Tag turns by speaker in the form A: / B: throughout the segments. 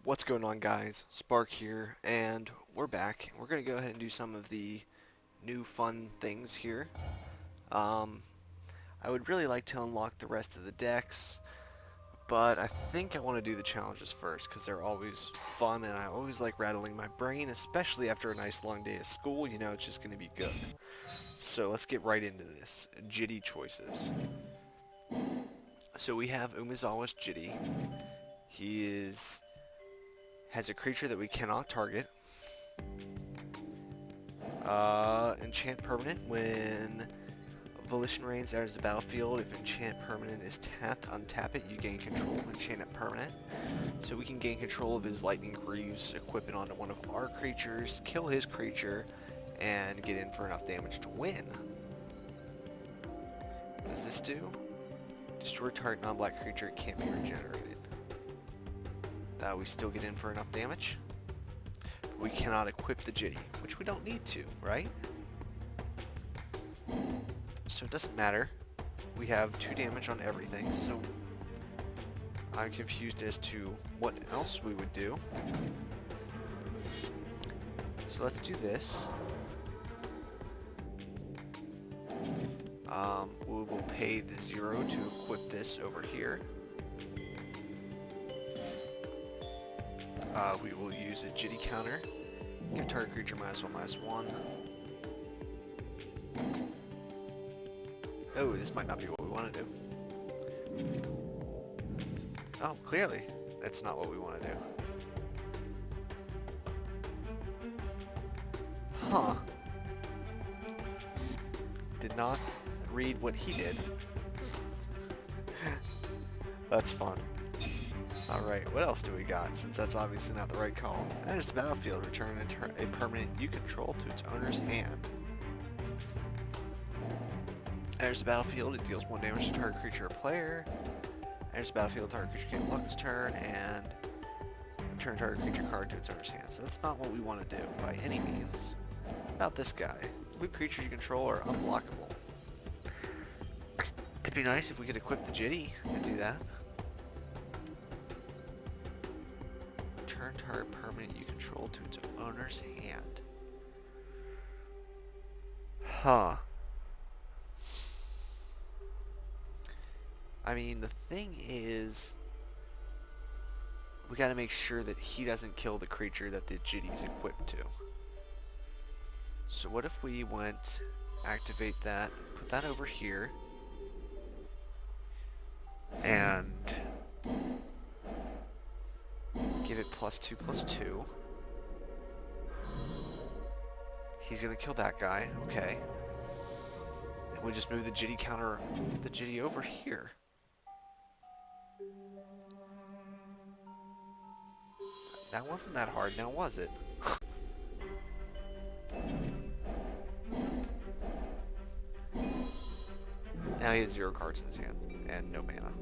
A: What's going on, guys? Spark here, and we're back. We're going to go ahead and do some of the new fun things here. Um, I would really like to unlock the rest of the decks, but I think I want to do the challenges first because they're always fun, and I always like rattling my brain, especially after a nice long day of school. You know, it's just going to be good. So let's get right into this. Jitty choices. So we have Umezawa's Jitty. He has a creature that we cannot target. Enchant permanent. When Volition Reigns enters the battlefield, if enchant permanent is tapped, untap it, you gain control. Enchant it permanent. So we can gain control of his Lightning Greaves, equip it onto one of our creatures, kill his creature, and get in for enough damage to win. What does this do? Destroy target non-black creature, it can't be regenerated. We still get in for enough damage. We cannot equip the Jitty, which we don't need to, right? So it doesn't matter. We have 2 damage on everything, so I'm confused as to what else we would do. So let's do this. We will pay the 0 to equip this over here. We will use a Jitty counter. Give target creature -1/-1. Oh, this might not be what we want to do. Oh, clearly, that's not what we want to do. Huh. Did not read what he did. That's fun. Alright, what else do we got, since that's obviously not the right call? Enters the battlefield, return a permanent you control to its owner's hand. Enters the battlefield, it deals 1 damage to target creature or player. Enters the battlefield, target creature can't block this turn, and return target creature card to its owner's hand. So that's not what we want to do, by any means. What about this guy? Blue creatures you control are unblockable. It'd be nice if we could equip the Jitty and do that. Return target permanent you control to its owner's hand. Huh. I mean, the thing is, we gotta make sure that he doesn't kill the creature that the Jitty's equipped to. So what if we went, activate that, put that over here, and give it +2/+2. He's gonna kill that guy, okay. And we just move the Jitty counter, the Jitty over here. That wasn't that hard, now was it? Now he has 0 cards in his hand, and no mana.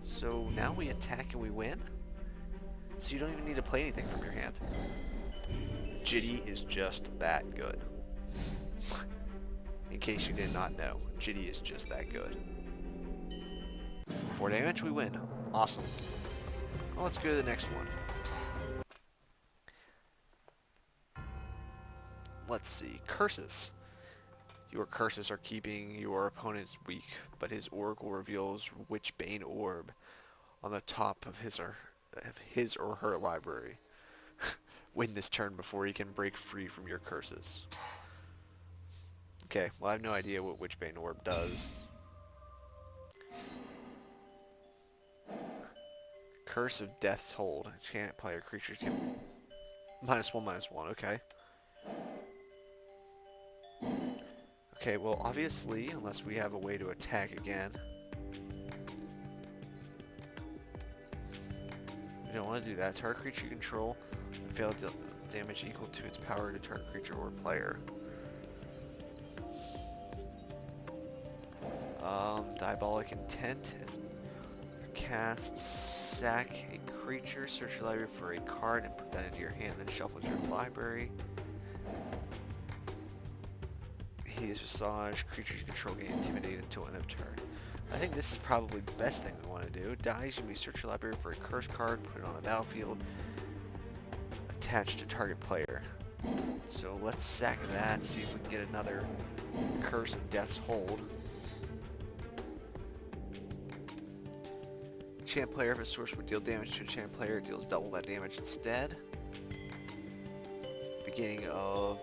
A: So now we attack and we win? So you don't even need to play anything from your hand. Jitty is just that good. In case you did not know, Jitty is just that good. 4 damage, we win. Awesome. Well, let's go to the next one. Let's see. Curses. Your curses are keeping your opponent's weak, but his oracle reveals Witchbane Orb on the top of his or her library. Win this turn before he can break free from your curses. Okay, well I have no idea what Witchbane Orb does. Curse of Death's Hold. Enchant player creatures get -1/-1, okay. Okay, well obviously, unless we have a way to attack again. We don't want to do that. Target creature you control fail to damage equal to its power to target creature or player. Diabolic Intent is cast, sack a creature, search your library for a card and put that into your hand, then shuffle your library. He's Visage, creatures you control get intimidated until end of turn. I think this is probably the best thing we want to do. Dies, you may search your library for a curse card, put it on the battlefield. attached to target player. So let's sack that, see if we can get another Curse of Death's Hold. Enchant player, if a source would deal damage to enchant player, it deals double that damage instead. Beginning of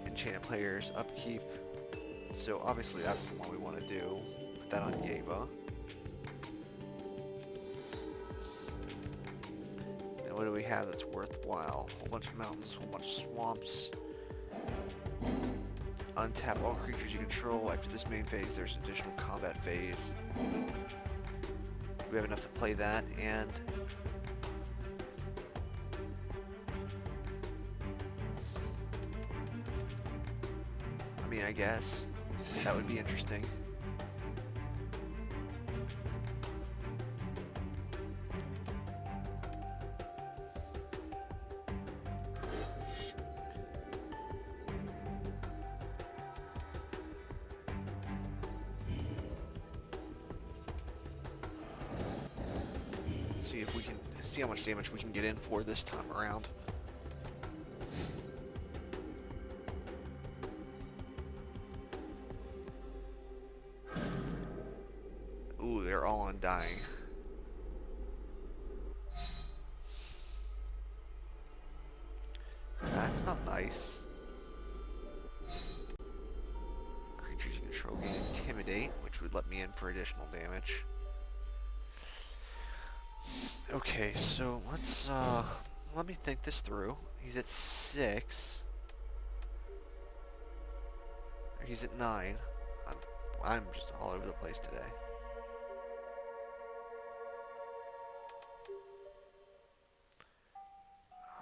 A: enchanted player's upkeep. So obviously that's the one we want to do. Put that on Yeva. And what do we have that's worthwhile? A whole bunch of mountains, a whole bunch of swamps. Untap all creatures you control. After this main phase, there's an additional combat phase. We have enough to play that, and I mean, I guess that would be interesting. See if we can see how much damage we can get in for this time around. Ooh, they're all undying. That's not nice. Creatures you control gain Intimidate, which would let me in for additional damage. Okay, so let me think this through. He's at 6. Or he's at 9. I'm just all over the place today.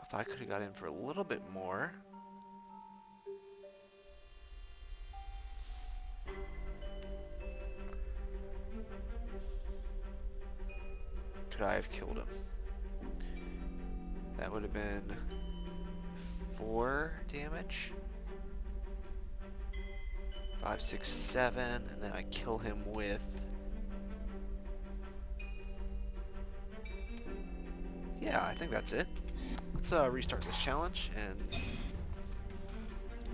A: If I could have got in for a little bit more. Could I have killed him? That would have been 4 damage. 5, 6, 7, and then I kill him with... Yeah, I think that's it. Let's restart this challenge and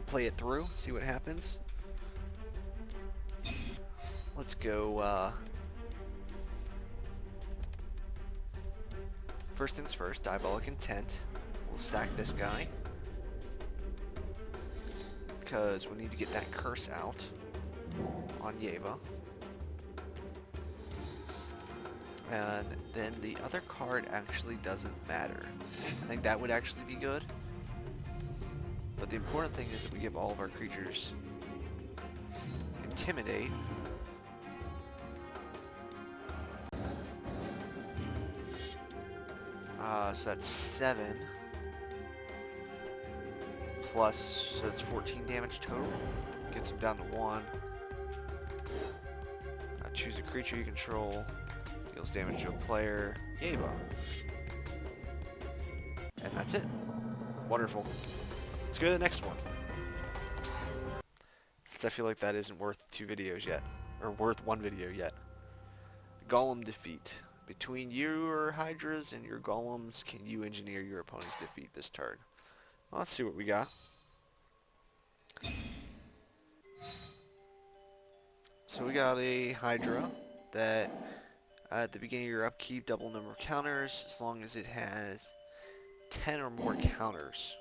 A: play it through, see what happens. Let's go, first things first, Diabolic Intent. We'll sack this guy, because we need to get that curse out on Yeva. And then the other card actually doesn't matter. I think that would actually be good. But the important thing is that we give all of our creatures Intimidate. So that's 7. Plus, so it's 14 damage total. Gets him down to 1. Choose a creature you control. Deals damage to a player. Yeva. And that's it. Wonderful. Let's go to the next one. Since I feel like that isn't worth 2 videos yet. Or worth 1 video yet. Golem Defeat. Between your Hydras and your Golems, can you engineer your opponent's defeat this turn? Well, let's see what we got. So we got a Hydra that at the beginning of your upkeep, double number of counters as long as it has 10 or more counters.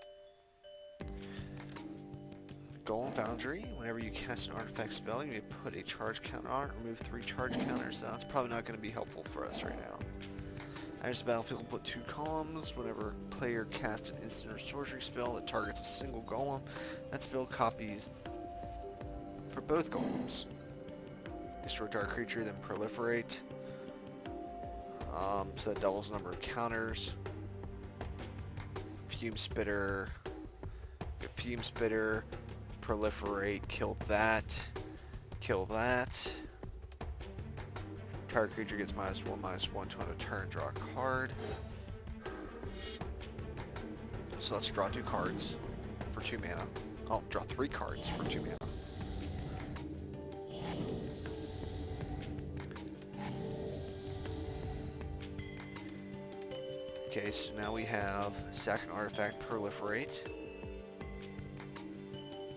A: Golem Foundry, whenever you cast an artifact spell, you may put a charge counter on it, remove 3 charge counters. So that's probably not going to be helpful for us right now. Enters the battlefield, put 2 columns. Whenever a player casts an instant or sorcery spell that targets a single golem, that spell copies for both golems. Destroy target creature, then proliferate. So that doubles the number of counters. Fume Spitter. Fume Spitter. Proliferate. Kill that. Kill that. Target creature gets -1/-1 to end a turn. Draw a card. So let's draw 2 cards for 2 mana. I'll draw 3 cards for 2 mana. Okay, so now we have sack an artifact, proliferate.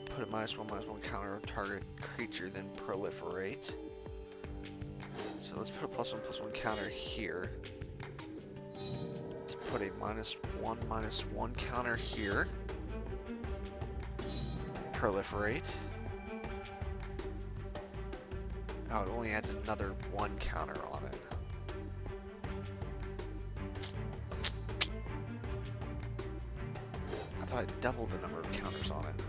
A: Put a -1/-1 counter on target creature, then proliferate. So let's put a +1/+1 counter here. Let's put a -1/-1 counter here. Proliferate. Oh, it only adds another 1 counter on it. I thought it doubled the number of counters on it.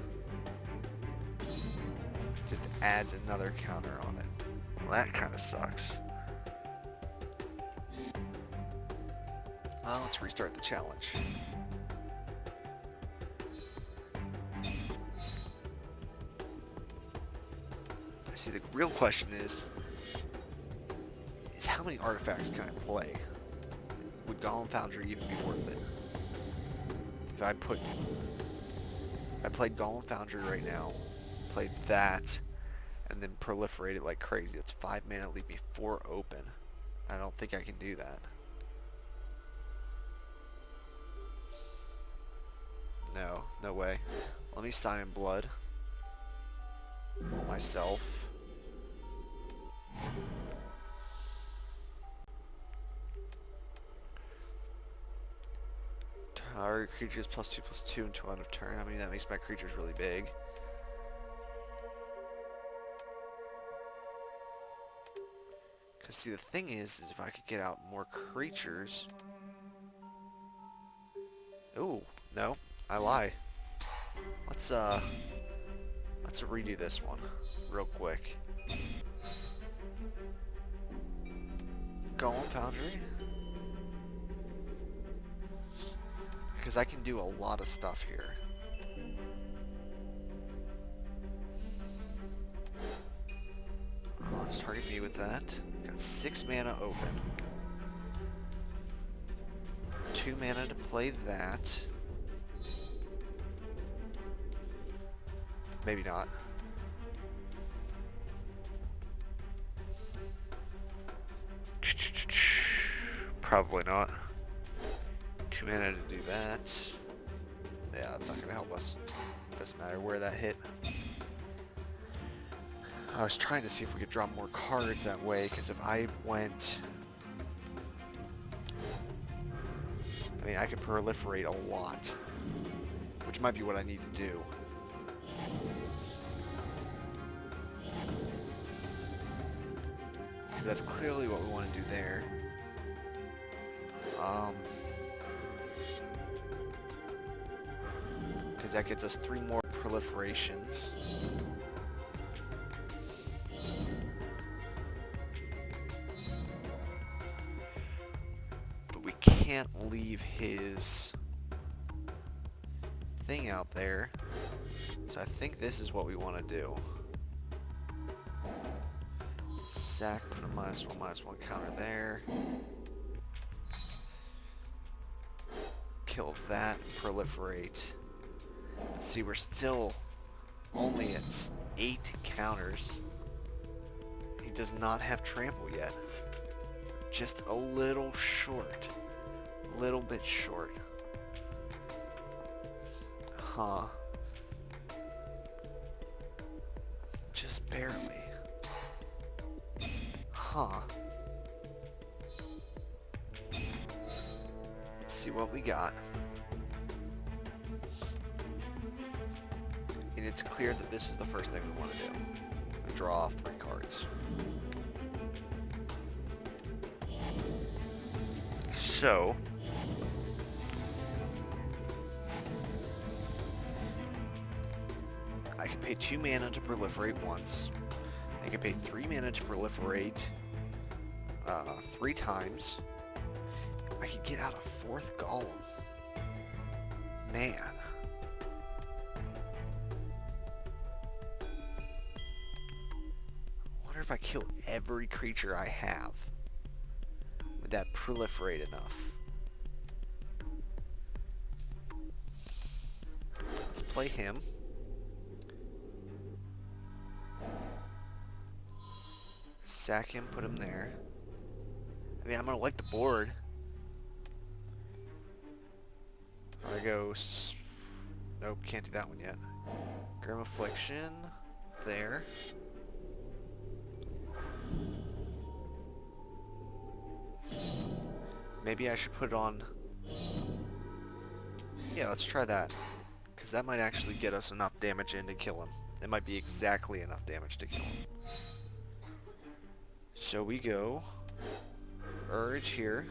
A: Just adds another counter on it. Well, that kind of sucks. Well, let's restart the challenge. See, the real question is how many artifacts can I play? Would Golem Foundry even be worth it? If I played Golem Foundry right now, played that, and then proliferated like crazy. It's 5 mana, leave me 4 open. I don't think I can do that. No, no way. Let me sign in blood. Myself. Target creatures +2/+2 until end of turn. I mean, that makes my creatures really big. Because see, the thing is if I could get out more creatures... Ooh, no, I lie. Let's redo this one real quick. Golem Foundry. Because I can do a lot of stuff here. Let's target me with that. Got 6 mana open. 2 mana to play that. Maybe not. Probably not. 2 mana to do that. Yeah, that's not going to help us. Doesn't matter where that hit. I was trying to see if we could draw more cards that way, because if I went... I mean, I could proliferate a lot, which might be what I need to do. Because that's clearly what we want to do there. Because that gets us 3 more proliferations. But we can't leave his thing out there. So I think this is what we want to do. Sack, put a -1/-1 counter there. Kill that and proliferate. See, we're still only at 8 counters. He does not have trample yet. Just a little short. A little bit short. Huh. Just barely. Huh. Let's see what we got. And it's clear that this is the first thing we want to do. And draw off 3 cards. So... I can pay 2 mana to proliferate once. I can pay 3 mana to proliferate 3 times. I could get out a 4th golem. Man. I wonder if I kill every creature I have. Would that proliferate enough? Let's play him. Sack him, put him there. I mean, I'm gonna like the board. There goes. Nope, can't do that one yet. Grim Affliction. There. Maybe I should put it on... Yeah, let's try that. Because that might actually get us enough damage in to kill him. It might be exactly enough damage to kill him. So we go... Urge here.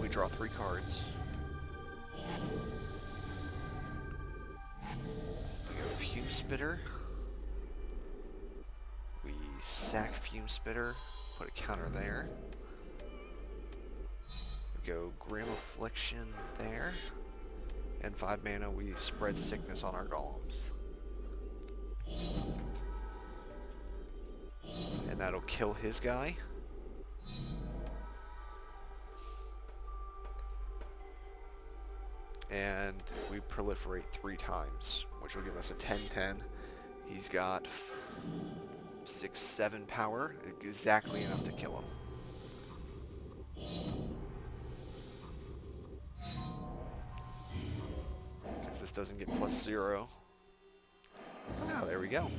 A: We draw 3 cards. We go Fume Spitter. We sack Fume Spitter, put a counter there. We go Grim Affliction there. And 5 mana, we spread Sickness on our golems. And that'll kill his guy. And we proliferate 3 times, which will give us a 10-10. He's got 6-7 power, exactly enough to kill him. Because this doesn't get +0. Oh, there we go.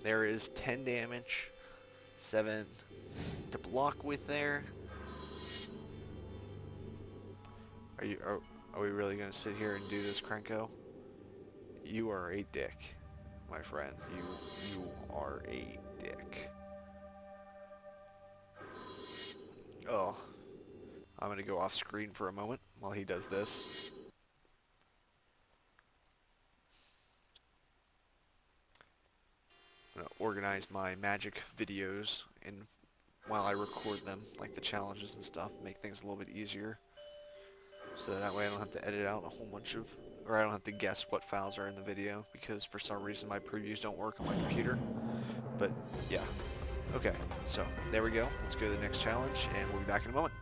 A: There is 10 damage, 7 to block with there. Are we really going to sit here and do this, Krenko? You are a dick, my friend. You are a dick. Oh, I'm going to go off screen for a moment while he does this. I'm going to organize my Magic videos and while I record them, like the challenges and stuff, make things a little bit easier. So that way I don't have to edit out a whole bunch of, or I don't have to guess what files are in the video, because for some reason my previews don't work on my computer. But yeah. Okay, so there we go. Let's go to the next challenge, and we'll be back in a moment.